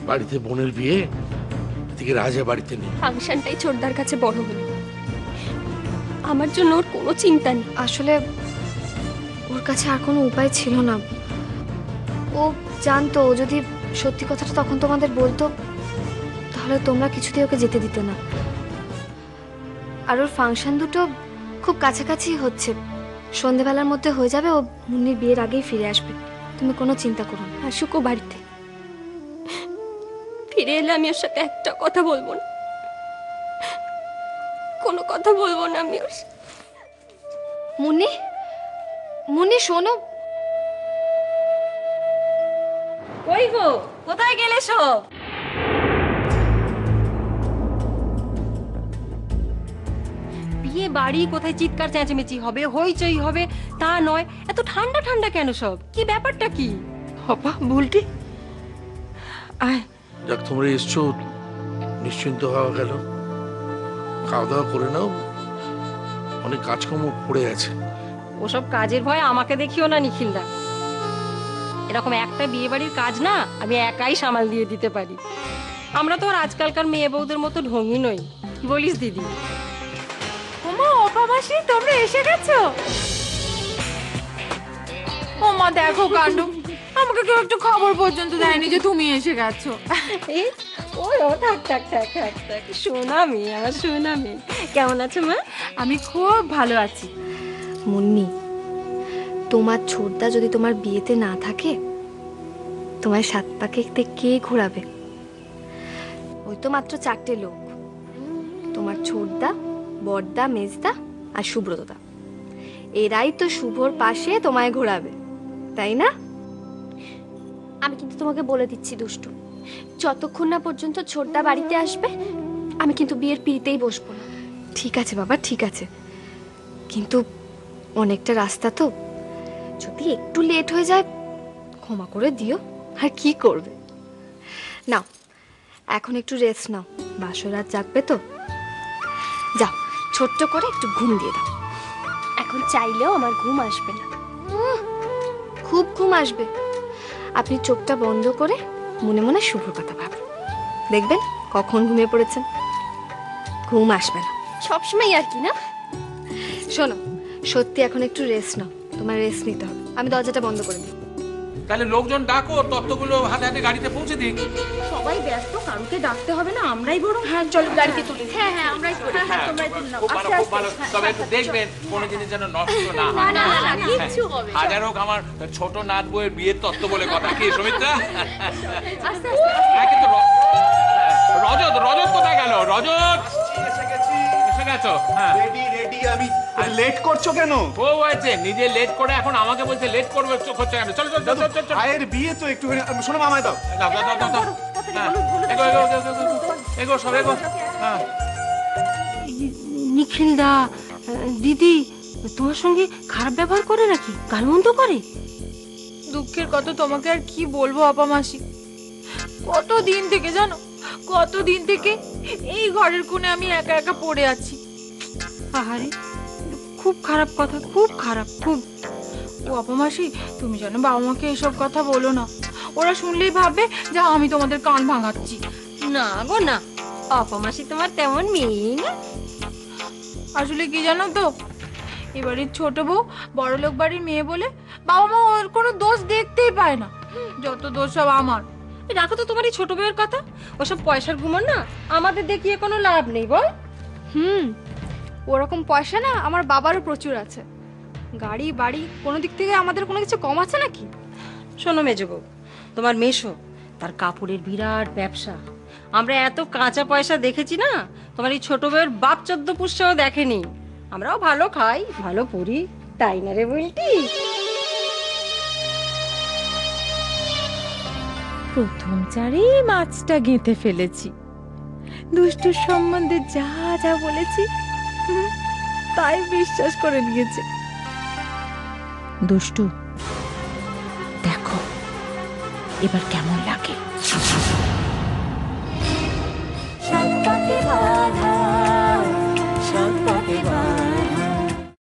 বাড়িতে বোনের বিয়ে, এদিকে রাজা বাড়িতে নেই। ফাংশনটাই ছোটদার কাছে বড় হলো, আমার জন্য ওর কোনো চিন্তা নেই। আসলে ওর কাছে আর কোনো উপায় ছিল না। ও জানতো ও যদি সত্যি কথাটা তখন তোমাদের বলতো তাহলে তোমরা কিছুতেই ওকে যেতে দিতে না। আর ওর ফাংশন দুটো খুব কাছাকাছি হচ্ছে, সন্ধেবেলার মধ্যে হয়ে যাবে, ও মুন্নির বিয়ের আগেই ফিরে আসবে। তুমি কোনো চিন্তা করো না। আসুক ও বাড়িতে, ফিরে এলে আমি ওর সাথে একটা কথা বলবো না, কোনো কথা বলবো না আমি ওর সাথে। মুন্নি, মুন্নি শোনো। কই গো, কোথায় গেলে সব? বিয়ে বাড়ি কোথায় চিৎকার চেঁচামেচি হবে, হইচই হবে তা নয়, এত ঠান্ডা ঠান্ডা কেন সব? কি ব্যাপারটা কি? হপা বুলটি, আয়। যাক, তোমরা এসছো, নিশ্চিন্ত হওয়া গেল। খাওয়া দাওয়া করে নাও, অনেক কাজকর্ম পড়ে আছে। ওসব কাজের ভয় আমাকে দেখিও না নিখিলদা। এরকম একটা বিয়ে বাড়ির কাজ না আমি একাই সামাল দিয়ে দিতে পারি। আমরা তো আর আজকালকার মেয়ে বউদের মতো ঢঙ্গি নই, কি বলিস দিদি? ওমা অপাবাসী, তোমরা এসে গেছো? ওমা দেখো কাণ্ড, আমাকে কেউ একটু খবর পর্যন্ত দেয়নি যে তুমি এসে গেছো। ও থাক থাক থাক থাক থাক, সোনা মেয়ে, আমার সোনা মেয়ে। কেমন আছো মা? আমি খুব ভালো আছি। মুন্নি, তোমার ছোটদা যদি তোমার বিয়েতে না থাকে, তোমার সাত পাকে কে ঘোরাবে? ওই তো মাত্র 4টে লোক, তোমার ছোটদা, বড়দা, মেজদা আর সুব্রতদা। এরাই তো শুভর পাশে তোমায় ঘোরাবে, তাই না? আমি কিন্তু তোমাকে বলে দিচ্ছি দুষ্টু, যতক্ষণ না পর্যন্ত ছোটদা বাড়িতে আসবে আমি কিন্তু বিয়ের পিড়িতেই বসবো না। ঠিক আছে বাবা, ঠিক আছে, কিন্তু অনেকটা রাস্তা তো, যদি একটু লেট হয়ে যায় ক্ষমা করে দিও। আর কি করবে, নাও এখন একটু রেস্ট নাও, বাসর রাত জাগবে তো। যাও, ছোট্ট করে একটু ঘুম দিয়ে দাও। এখন চাইলেও আমার ঘুম আসবে না। খুব ঘুম আসবে। আপনি চোখটা বন্ধ করে মনে মনে শুভর কথা ভাবেন, দেখবেন কখন ঘুমিয়ে পড়েছেন। ঘুম আসবে না সবসময় আর কি না। শোনো, সত্যি এখন একটু রেস্ট নাও, তোমার রেস্ট নিতে হবে। আমি দরজাটা বন্ধ করে দিই। তাহলে লোকজন ডাকো, তত্ত্বগুলো হাতে হাতে গাড়িতে পৌঁছে দিক। সবাই ব্যস্ত, কারুকে ডাকতে হবে না, আমরাই বরং। হ্যাঁ চল গাড়িতে তুলি। হ্যাঁ হ্যাঁ আমরাই করি। তোমরাই তুলনাও। খুব ভালো। তবে একটু দেখবেন কোনো জিনিস যেন নষ্ট না হয়। না না কিচ্ছু হবে না। হাজার হোক আমার ছোট নাত বউয়ের বিয়ের তত্ত্ব বলে কথা। কি সুমিত্রা? আস্তে কিন্তু রজত কোথায় গেল? রজত এসে গেছো? হ্যাঁ রেডি। আমি লেট করছো কেন? ও হয়েছে, নিজে লেট করে এখন আমাকে বলছে লেট করবে, চোখ হচ্ছে কেন? চল ভাইয়ের বিয়ে তো একটুখানি, শোনো মামায় দাও। এগো সব এগো। হ্যাঁ নিখিলদা, দিদি তোমার সঙ্গে খারাপ ব্যবহার করে নাকি? গালমন্দ করে? দুঃখের কথা তোমাকে আর কি বলবো আপা মাসি, কতদিন থেকে জানো, কতদিন থেকে এই ঘরের কোণে আমি একা একা পড়ে আছি। আহারে, খুব খারাপ কথা, খুব খারাপ, খুব। ও আপা মাসি, তুমি জানো বাবা মাকে এসব কথা বলো না, ওরা শুনলেই ভাববে যে আমি তোমাদের কান ভাঙাচ্ছি। না গো না, অপমাসি তোমার তেমন মেয়ে না। আসলে কি জানো তো, এবারের ছোট বউ বড়লোক বাড়ির মেয়ে বলে বাবা মা ওর কোনো দোষ দেখতেই পায় না, যত দোষ সব আমার। রাখো তো তোমার এই ছোট বউয়ের কথা, ওসব পয়সার ঘুমন না আমাদের দেখিয়ে কোনো লাভ নেই বল। ওরকম পয়সা না আমার বাবারও প্রচুর আছে, গাড়ি বাড়ি, কোনো দিক থেকে আমাদের কোনো কিছু কম আছে নাকি? শোনো মেজো বউ, তোমার মেশো, তার কাপড়ের বিরাট ব্যবসা। আমরা এত কাঁচা পয়সা দেখেছি না, তোমার এই ছোট বউয়ের বাপ 14 পুষ্টাও দেখেনি। আমরাও ভালো খাই, ভালো পড়ি, তাই না রে বলটি? প্রথম চারেই মাছটা গেঁথে ফেলেছি। দুষ্টুর সম্বন্ধে যা যা বলেছি তাই বিশ্বাস করে নিয়েছে। দুষ্টু, দেখো এবার কেমন লাগে।